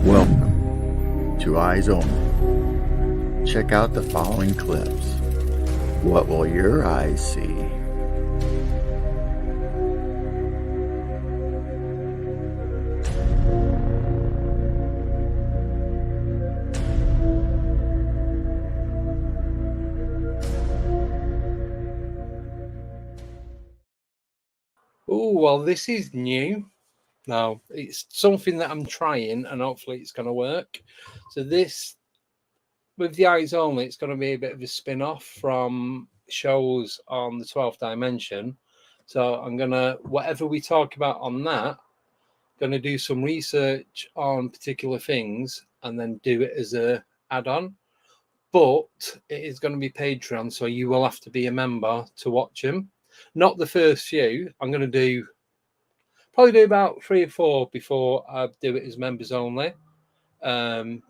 Welcome to Eyes Only. Check out the following clips. What will your eyes see? Oh, well, this is new. Now, it's something that I'm trying and hopefully it's going to work. So this, with the Eyes Only, it's going to be a bit of a spin-off from shows on the 12th dimension. So I'm going to, whatever we talk about on that, going to do some research on particular things and then do it as a add-on. But it is going to be Patreon, so you will have to be a member to watch them. Not the first few. I'm going to probably do about 3 or 4 before I do it as members only, to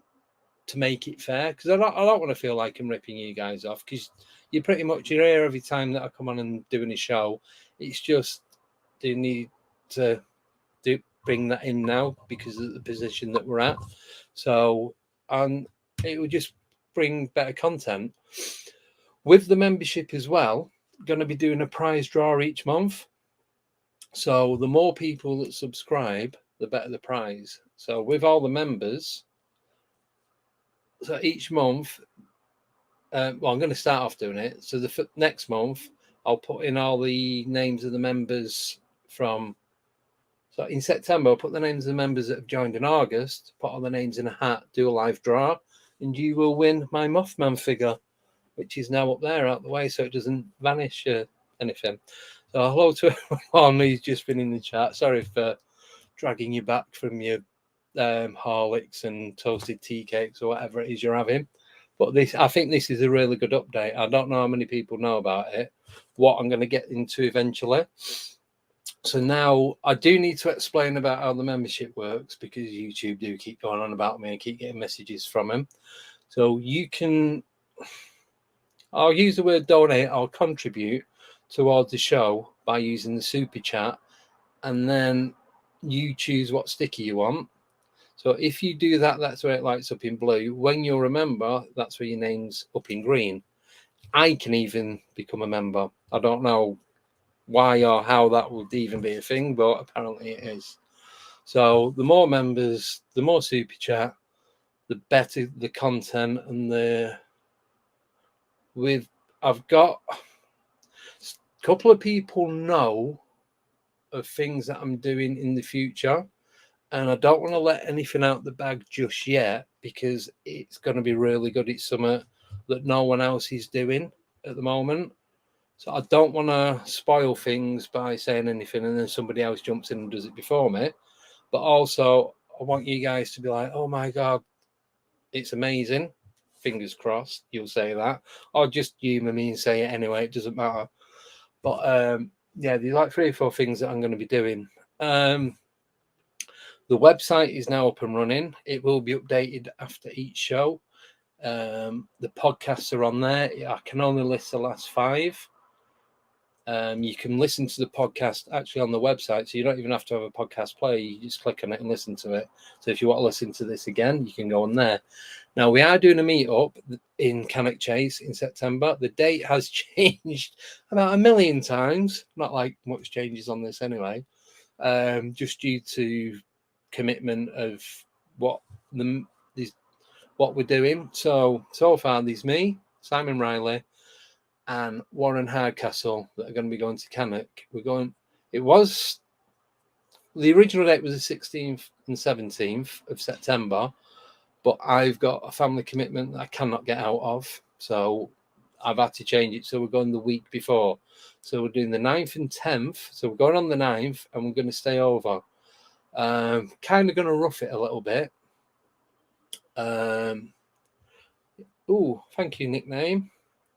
make it fair, because I don't want to feel like I'm ripping you guys off, because you're here every time that I come on and doing a show. It's just they need to bring that in now because of the position that we're at. So, and it will just bring better content with the membership as well. Going to be doing a prize draw each month. So the more people that subscribe, the better the prize. So with all the members, so each month, I'm going to start off doing it. So the next month, I'll put in all the names of the members from. So in September, I'll put the names of the members that have joined in August, put all the names in a hat, do a live draw, and you will win my Mothman figure, which is now up there out the way, so it doesn't vanish anything. So hello to everyone who's just been in the chat. Sorry for dragging you back from your Horlicks and toasted tea cakes or whatever it is you're having. But I think this is a really good update. I don't know how many people know about it, what I'm going to get into eventually. So now I do need to explain about how the membership works, because YouTube do keep going on about me and keep getting messages from them. So you can, I'll use the word donate or contribute towards the show by using the super chat, and then you choose what sticker you want. So if you do that, that's where it lights up in blue. When you're a member, that's where your name's up in green. I can even become a member. I don't know why or how that would even be a thing, but apparently it is. So the more members, the more super chat, the better the content. And I've got a couple of people know of things that I'm doing in the future, and I don't want to let anything out the bag just yet, because it's going to be really good. It's something that no one else is doing at the moment. So I don't want to spoil things by saying anything and then somebody else jumps in and does it before me. But also, I want you guys to be like, oh my God, it's amazing. Fingers crossed, you'll say that. Or just humour me and say it anyway. It doesn't matter. But yeah, there's like 3 or 4 things that I'm going to be doing. The website is now up and running. It will be updated after each show. The podcasts are on there. I can only list the last 5. You can listen to the podcast actually on the website, so you don't even have to have a podcast player. You just click on it and listen to it. So if you want to listen to this again, you can go on there. Now, we are doing a meetup in Cannock Case in September. The date has changed about 1 million times. Not like much changes on this anyway, just due to commitment of what we're doing. So far, there's me, Simon Riley, and Warren Hardcastle that are going to be going to Cannock. The original date was the 16th and 17th of September, but I've got a family commitment that I cannot get out of, so I've had to change it. So we're going the week before. So we're doing the 9th and 10th. So we're going on the 9th and we're going to stay over. Kind of going to rough it a little bit. Thank you, nickname.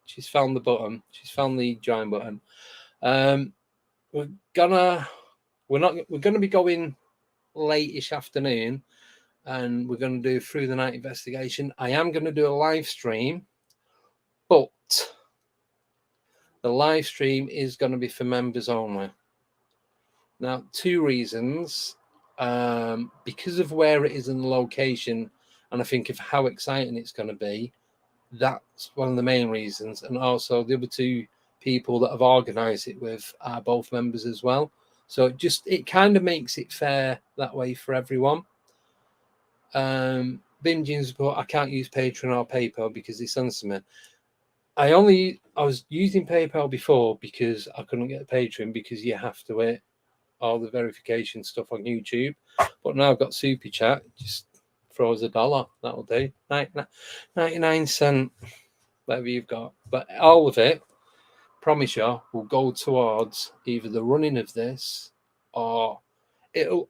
She's found the button. She's found the join button. We're gonna be going late-ish afternoon, and we're gonna do through the night investigation. I am gonna do a live stream, but the live stream is gonna be for members only. Now, 2 reasons. because of where it is in the location, and I think of how exciting it's going to be. That's one of the main reasons. And also the other two people that have organised it with are both members as well. So it kind of makes it fair that way for everyone. Binging support, I can't use Patreon or PayPal because they censor me. I was using PayPal before because I couldn't get Patreon because you have to wait all the verification stuff on YouTube. But now I've got Super Chat, just throw us $1. That'll do. 99 cents, whatever you've got. But all of it, promise you, will go towards either the running of this, or it'll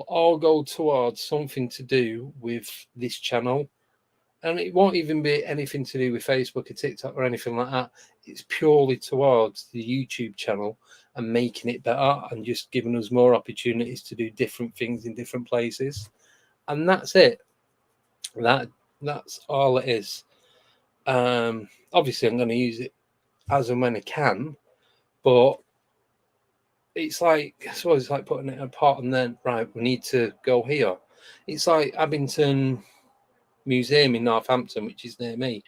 all go towards something to do with this channel. And it won't even be anything to do with Facebook or TikTok or anything like that. It's purely towards the YouTube channel and making it better and just giving us more opportunities to do different things in different places. And that's it. That's all it is. Obviously, I'm going to use it as and when I can, but it's like, I suppose it's like putting it in a pot and then, right, we need to go here. It's like Abington Museum in Northampton, which is near me.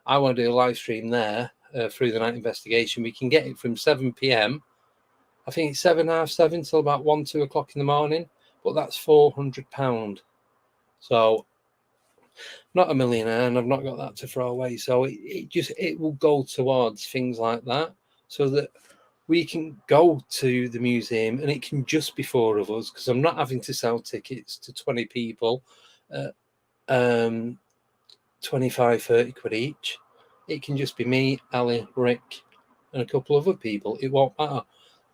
I want to do a live stream there through the night investigation. We can get it from 7 p.m. I think it's 7:30 till about 1-2 o'clock in the morning, but that's £400. So not a millionaire, and I've not got that to throw away. So it will go towards things like that, so that we can go to the museum and it can just be 4 of us, because I'm not having to sell tickets to 20 people. 25-30 quid each. It can just be me, Ali, Rick, and a couple of other people. It won't matter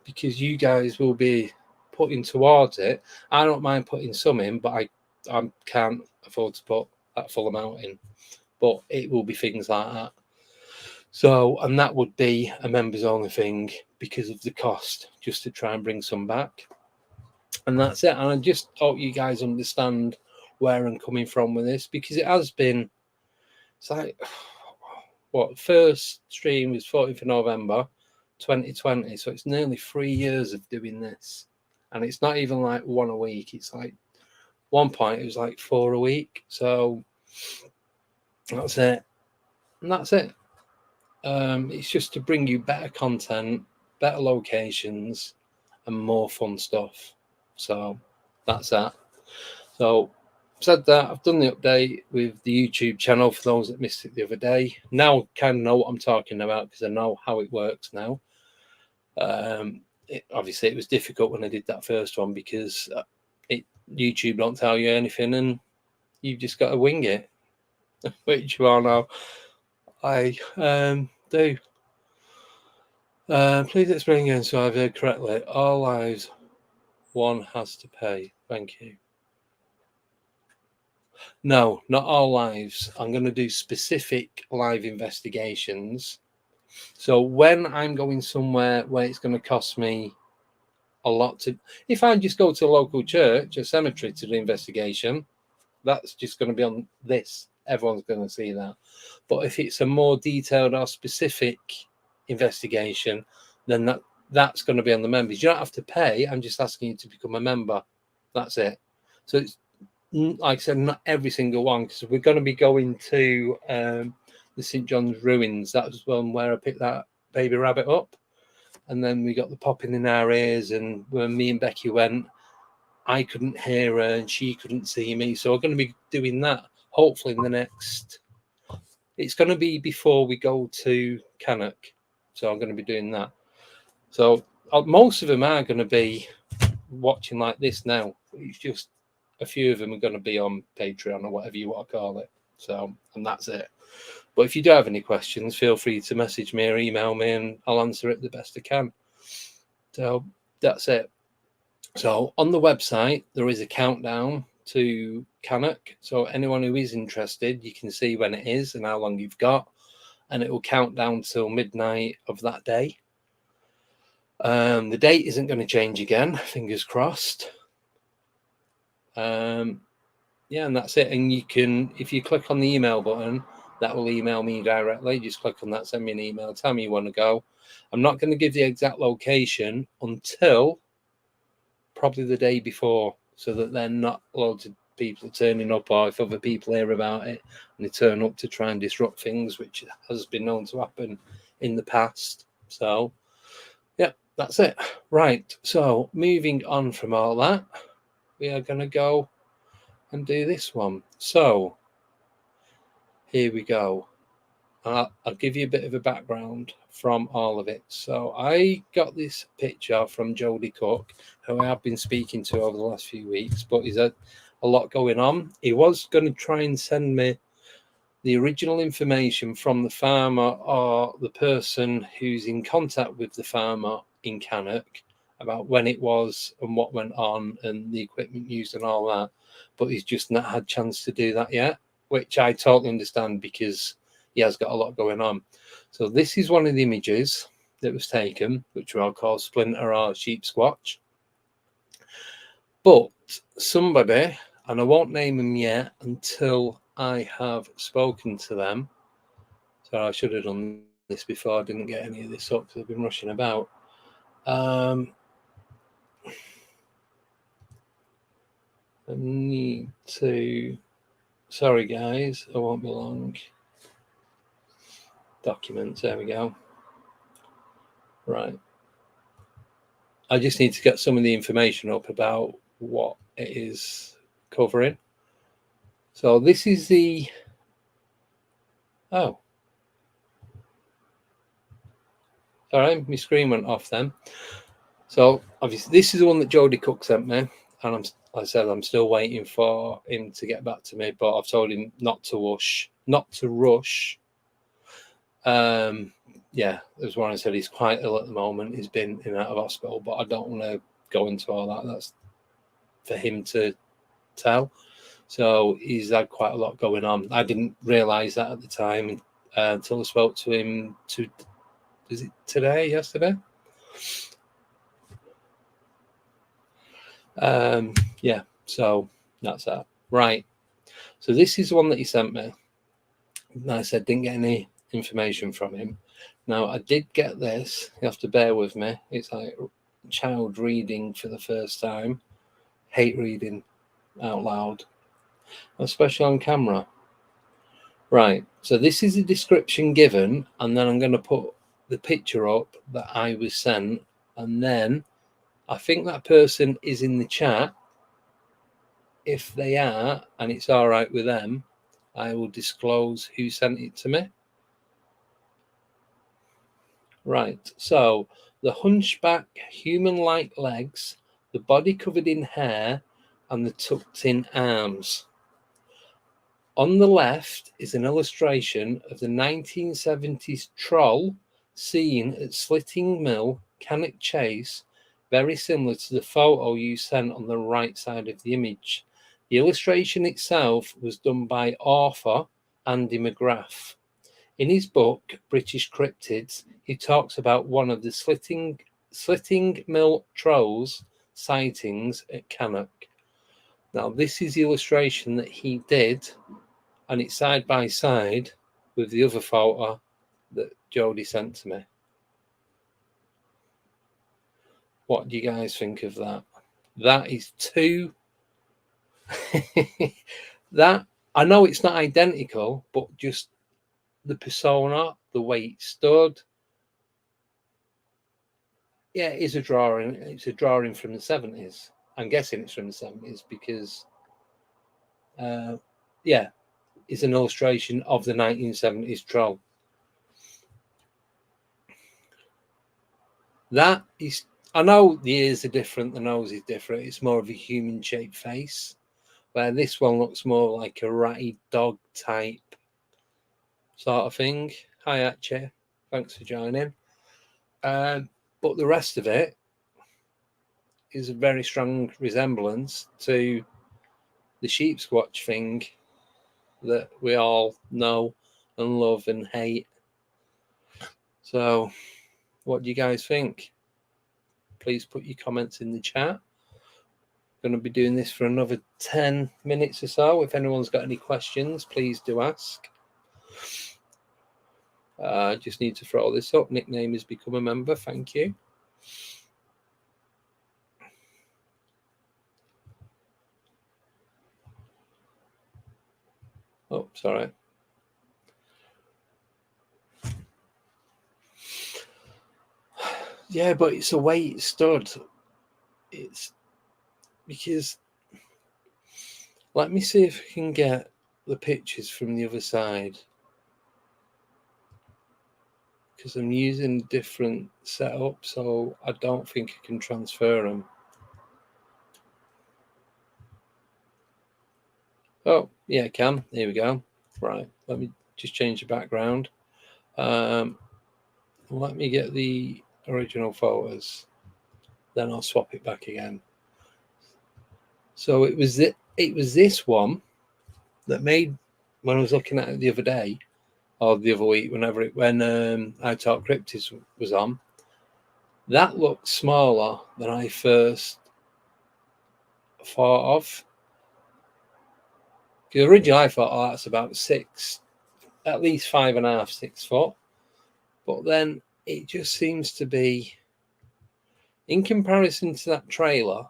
because you guys will be putting towards it. I don't mind putting some in, but I can't afford to put that full amount in. But it will be things like that. So, and that would be a members only thing because of the cost, just to try and bring some back. And that's it. And I just hope you guys understand where I'm coming from with this, because it has been, it's like, what, first stream was 14th of November 2020, so it's nearly 3 years of doing this, and it's not even like 1 a week. It's like, one point it was like 4 a week. So that's it, and that's it. It's just to bring you better content, better locations, and more fun stuff. So that's that. So said that, I've done the update with the YouTube channel for those that missed it the other day. Now kind of know what I'm talking about because I know how it works now. Obviously it was difficult when I did that first one because YouTube don't tell you anything and you've just got to wing it, which you are now. I do. Please explain again so I've heard correctly. All lives, one has to pay. Thank you. No, not all lives. I'm going to do specific live investigations. So when I'm going somewhere where it's going to cost me a lot to, if I just go to a local church, a cemetery to do investigation, that's just going to be on this. Everyone's going to see that. But if it's a more detailed or specific investigation, then that's going to be on the members. You don't have to pay. I'm just asking you to become a member. That's it. So it's, like I said, not every single one, because we're going to be going to the St. John's ruins. That was one where I picked that baby rabbit up. And then we got the popping in our ears. And when me and Becky went, I couldn't hear her and she couldn't see me. So we're going to be doing that, hopefully in the next... It's going to be before we go to Cannock. So I'm going to be doing that. So most of them are going to be watching like this now. It's just a few of them are going to be on Patreon or whatever you want to call it. So, and that's it. But if you do have any questions, feel free to message me or email me and I'll answer it the best I can. So that's it. So on the website, there is a countdown to Cannock. So anyone who is interested, you can see when it is and how long you've got. And it will count down till midnight of that day. The date isn't going to change again, fingers crossed. Yeah, and that's it. And you can, if you click on the email button, that will email me directly. Just click on that, send me an email, tell me you want to go. I'm not going to give the exact location until probably the day before. so that then not loads of people turning up, or if other people hear about it and they turn up to try and disrupt things, which has been known to happen in the past. So, yeah, that's it. Right, so moving on from all that, we are going to go and do this one. So, here we go. I'll give you a bit of a background from all of it. So I got this picture from Jody Cook, who I have been speaking to over the last few weeks, but he's had a lot going on. He was going to try and send me the original information from the farmer or the person who's in contact with the farmer in Cannock about when it was and what went on and the equipment used and all that. But he's just not had a chance to do that yet, which I totally understand because he has got a lot going on. So this is one of the images that was taken, which I'll call Splinter or Sheep Squatch. But somebody, and I won't name them yet until I have spoken to them. So I should have done this before I didn't get any of this up because I've been rushing about. I need to... Sorry, guys, I won't be long. Documents, there we go. Right. I just need to get some of the information up about what it is covering. So this is the... Oh. Sorry, my screen went off then. So obviously this is the one that Jody Cook sent me. And I said I'm still waiting for him to get back to me, but I've told him not to rush. Yeah, as Warren said, he's quite ill at the moment. He's been in and out of hospital, but I don't want to go into all that. That's for him to tell. So he's had quite a lot going on. I didn't realise that at the time until I spoke to him. Is it yesterday? Yeah, so that's that. Right. So this is the one that he sent me. And I said, didn't get any information from him. Now, I did get this. You have to bear with me. It's like child reading for the first time. Hate reading out loud, especially on camera. Right. So this is the description given, and then I'm going to put the picture up that I was sent. And then I think that person is in the chat. If they are, and it's all right with them, I will disclose who sent it to me. Right, so the hunchback, human-like legs, the body covered in hair, and the tucked-in arms. On the left is an illustration of the 1970s troll seen at Slitting Mill, Cannock Chase, very similar to the photo you sent on the right side of the image. The illustration itself was done by author Andy McGrath. In his book, British Cryptids, he talks about one of the Slitting Mill trolls sightings at Cannock. Now, this is the illustration that he did, and it's side by side with the other photo that Jody sent to me. What do you guys think of that? That is too... that, I know it's not identical, but just the persona, the way it stood. Yeah, it is a drawing. It's a drawing from the 70s. I'm guessing it's from the 70s because, yeah, it's an illustration of the 1970s troll. That is, I know the ears are different, the nose is different. It's more of a human-shaped face, where this one looks more like a ratty dog type sort of thing. Hi, Archie. Thanks for joining. But the rest of it is a very strong resemblance to the sheep squatch thing that we all know and love and hate. So, what do you guys think? Please put your comments in the chat. Going to be doing this for another 10 minutes or so. If anyone's got any questions, please do ask. I just need to throw this up. Nickname has become a member. Thank you. Oh, sorry. Yeah, but it's the way it stood. It's because, let me see if I can get the pictures from the other side, because I'm using different setup, so I don't think I can transfer them. Oh, yeah, I can. Here we go. Right, let me just change the background. Let me get the original photos, then I'll swap it back again. So it was this one that made, when I was looking at it the other day or the other week, when I Talk Cryptids was on, that looked smaller than I first thought of. Because originally I thought, oh, that's about 6, at least 5.5, 6 foot. But then it just seems to be, in comparison to that trailer,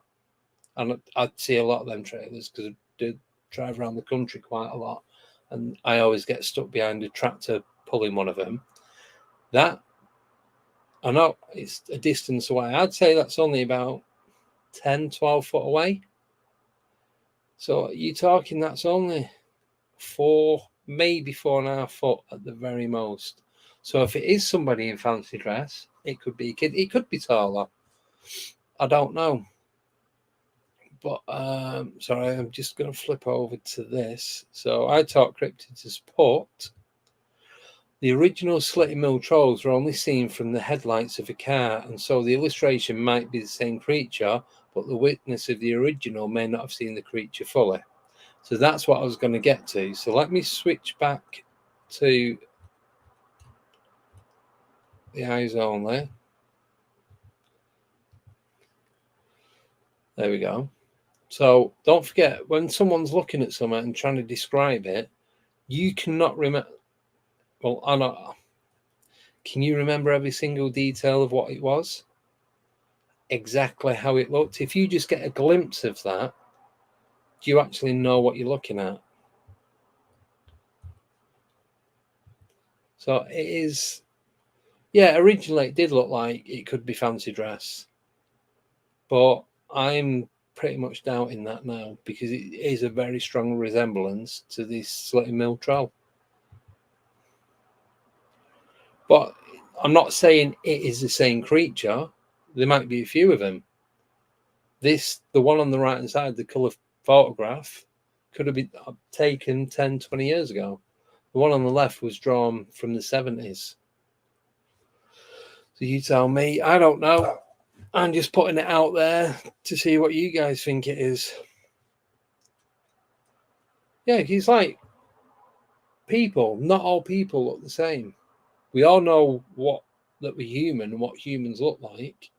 and I'd see a lot of them trailers because I do drive around the country quite a lot, and I always get stuck behind a tractor pulling one of them. That, I know it's a distance away. I'd say that's only about 10, 12 foot away. So you're talking that's only 4, maybe 4.5 foot at the very most. So if it is somebody in fancy dress, it could be a kid. It could be taller. I don't know. But sorry, I'm just going to flip over to this. So I Talk Cryptids has put, the original Slitty Mill trolls were only seen from the headlights of a car, and so the illustration might be the same creature, but the witness of the original may not have seen the creature fully. So that's what I was going to get to. So let me switch back to the eyes only. There we go. So don't forget, when someone's looking at something and trying to describe it, you cannot remember. Well, I know. Can you remember every single detail of what it was? Exactly how it looked? If you just get a glimpse of that, do you actually know what you're looking at? So it is, yeah, originally it did look like it could be fancy dress, but I'm pretty much doubting that now because it is a very strong resemblance to this Slitty Mill troll. But I'm not saying it is the same creature. There might be a few of them. The one on the right hand side, the colour photograph, could have been taken 10, 20 years ago. The one on the left was drawn from the 70s. So you tell me. I don't know. I'm just putting it out there to see what you guys think it is. Yeah, it's like people. Not all people look the same. We all know that we're human and what humans look like.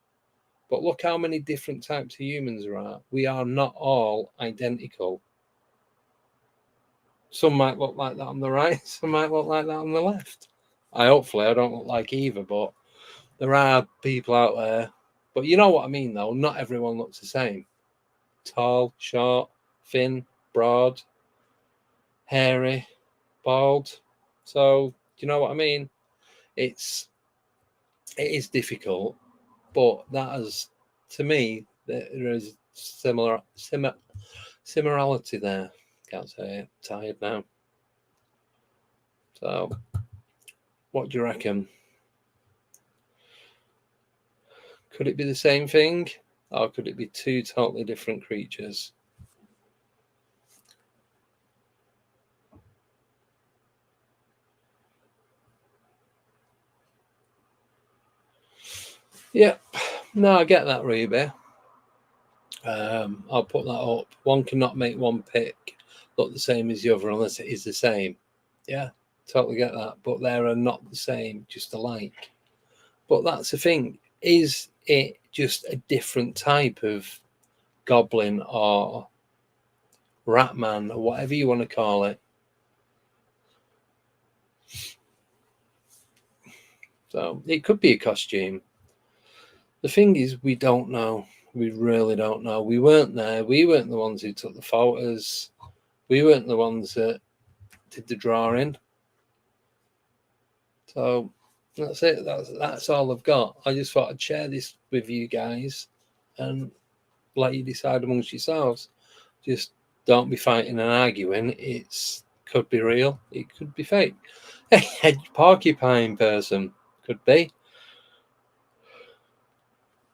But look how many different types of humans there are. We are not all identical. Some might look like that on the right, some might look like that on the left. Hopefully I don't look like either, but there are people out there. But you know what I mean, though. Not everyone looks the same. Tall, short, thin, broad, hairy, bald. So, do you know what I mean? It is difficult, but that is, to me, there is similarity there. Can't say it. Tired now. So, what do you reckon? Could it be the same thing, or could it be two totally different creatures? Yeah, no, I get that, Ruby. I'll put that up. One cannot make one pick look the same as the other unless it is the same. Yeah, totally get that. But they are not the same, just alike. But that's the thing. Is it just a different type of goblin or ratman or whatever you want to call it? So it could be a costume. The thing is, we don't know. We really don't know. We weren't there. We weren't the ones who took the photos. We weren't the ones that did the drawing. So that's it. That's all I've got. I just thought I'd share this with you guys and let you decide amongst yourselves. Just don't be fighting and arguing. It could be real. It could be fake. Hedge porcupine person could be.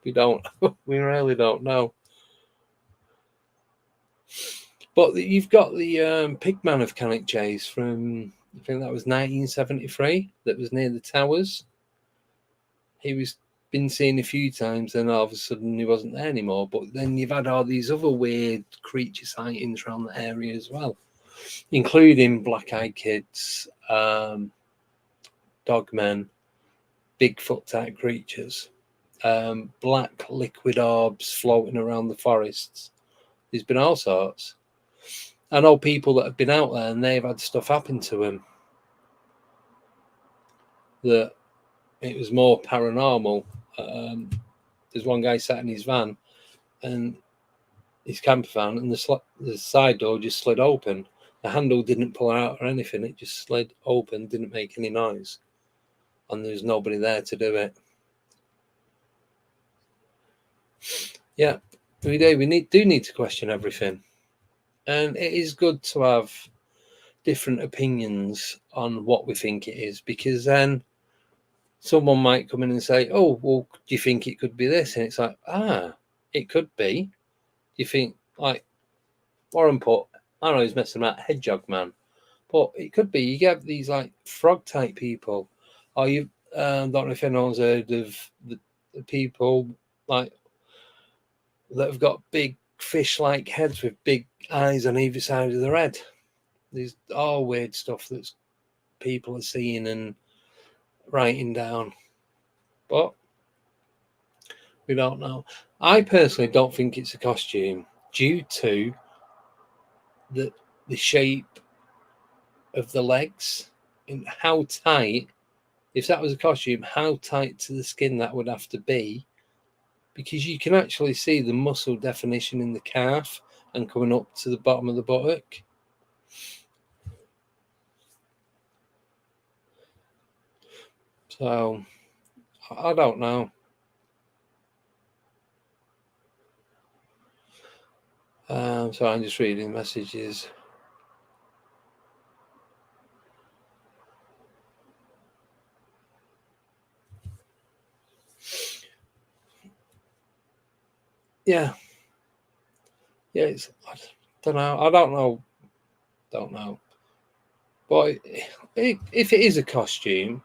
We don't. We really don't know. But you've got the Pigman of Cannock Case from, I think that was 1973. That was near the towers. He was been seen a few times, then all of a sudden he wasn't there anymore. But then you've had all these other weird creature sightings around the area as well, including black-eyed kids, dogmen, Bigfoot type creatures, black liquid orbs floating around the forests. There's been all sorts. I know people that have been out there and they've had stuff happen to them that it was more paranormal. There's one guy sat in his van, and his camper van, and the side door just slid open. The handle didn't pull out or anything. It just slid open, didn't make any noise, and there's nobody there to do it. Yeah, we do. We do need to question everything, and it is good to have different opinions on what we think it is, because then someone might come in and say, "Oh, well, do you think it could be this?" And it's like, it could be. Do you think, like Warren put, I don't know, he's messing about hedgehog man, but it could be. You get these like frog type people, or you don't know if anyone's heard of the people like that have got big fish-like heads with big eyes on either side of their head. There's all weird stuff that people are seeing and writing down, but we don't know. I personally don't think it's a costume due to the shape of the legs and how tight. If that was a costume, how tight to the skin that would have to be, because you can actually see the muscle definition in the calf and coming up to the bottom of the buttock. So I don't know. So I'm just reading messages. Yeah, it's, I don't know. But if it is a costume,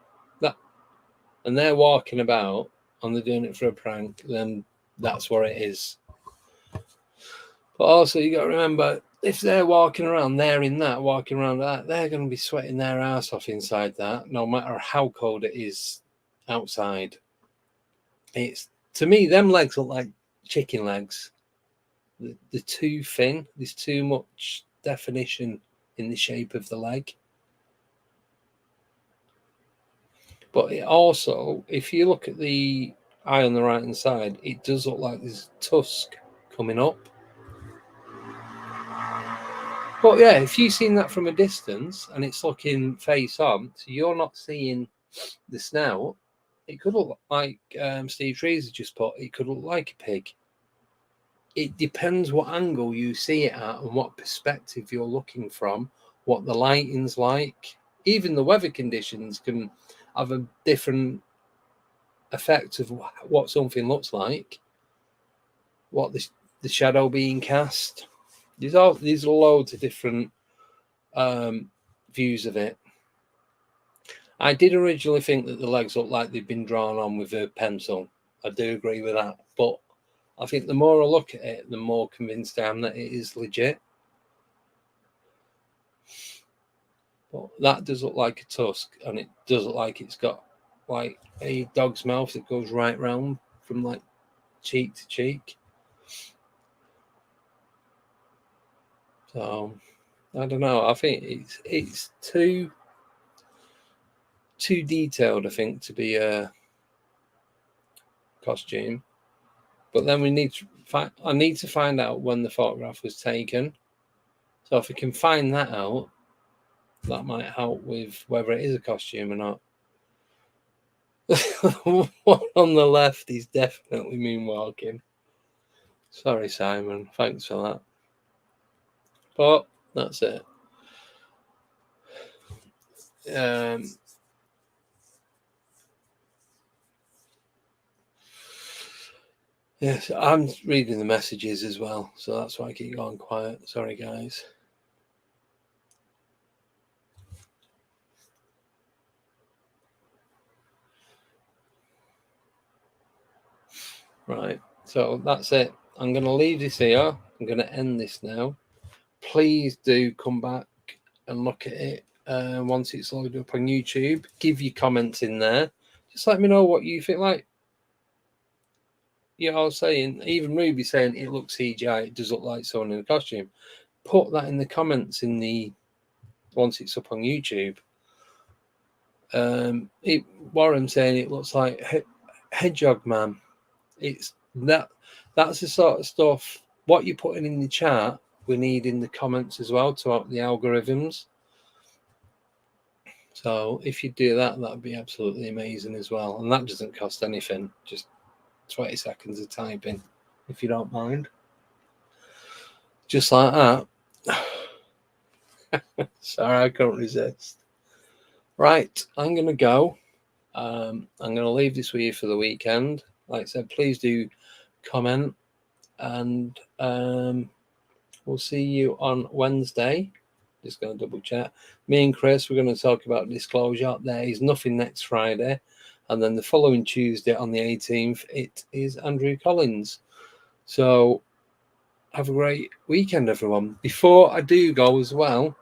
and they're walking about and they're doing it for a prank, then that's what it is. But also, you got to remember, if they're walking around that, they're going to be sweating their ass off inside that, no matter how cold it is outside. It's, to me, them legs look like chicken legs. They're too thin. There's too much definition in the shape of the leg. But it also, if you look at the eye on the right hand side, it does look like there's a tusk coming up. But yeah, if you've seen that from a distance and it's looking face on, so you're not seeing the snout, it could look like Steve Trees just put, it could look like a pig. It depends what angle you see it at and what perspective you're looking from, what the lighting's like. Even the weather conditions can have a different effect of what something looks like, what the shadow being cast. These are loads of different views of it. I did originally think that the legs looked like they'd been drawn on with a pencil. I do agree with that, but I think the more I look at it, the more convinced I am that it is legit. But that does look like a tusk, and it does look like it's got like a dog's mouth that goes right round from like cheek to cheek. So I don't know. I think it's too detailed, I think, to be a costume. But then I need to find out when the photograph was taken. So if we can find that out, that might help with whether it is a costume or not. One on the left is definitely moonwalking. Sorry, Simon. Thanks for that. But that's it. Yes, I'm reading the messages as well, so that's why I keep going quiet. Sorry, guys. Right, so that's it. I'm going to leave this here. I'm going to end this now. Please do come back and look at it once it's loaded up on YouTube. Give your comments in there. Just let me know what you think. Like, I was saying, even Ruby saying it looks CGI, it does look like someone in a costume. Put that in the comments once it's up on YouTube. Warren saying it looks like Hedgehog Man. It's that's the sort of stuff. What you're putting in the chat, we need in the comments as well to help the algorithms. So if you do that, that'd be absolutely amazing as well. And that doesn't cost anything, just 20 seconds of typing, if you don't mind. Just like that. Sorry, I couldn't resist. Right, I'm going to go. I'm going to leave this with you for the weekend. Like I said, please do comment, and we'll see you on Wednesday. Just going to double check. Me and Chris, we're going to talk about disclosure. There is nothing next Friday. And then the following Tuesday on the 18th, it is Andrew Collins. So have a great weekend, everyone. Before I do go as well,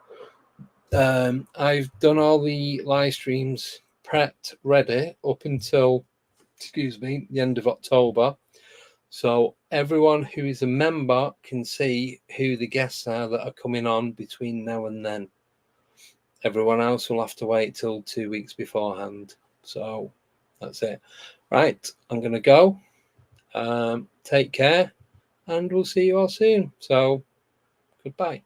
I've done all the live streams prepped, ready up until, the end of October. So everyone who is a member can see who the guests are that are coming on between now and then. Everyone else will have to wait till 2 weeks beforehand. So that's it. Right, I'm going to go. Take care, and we'll see you all soon. So goodbye.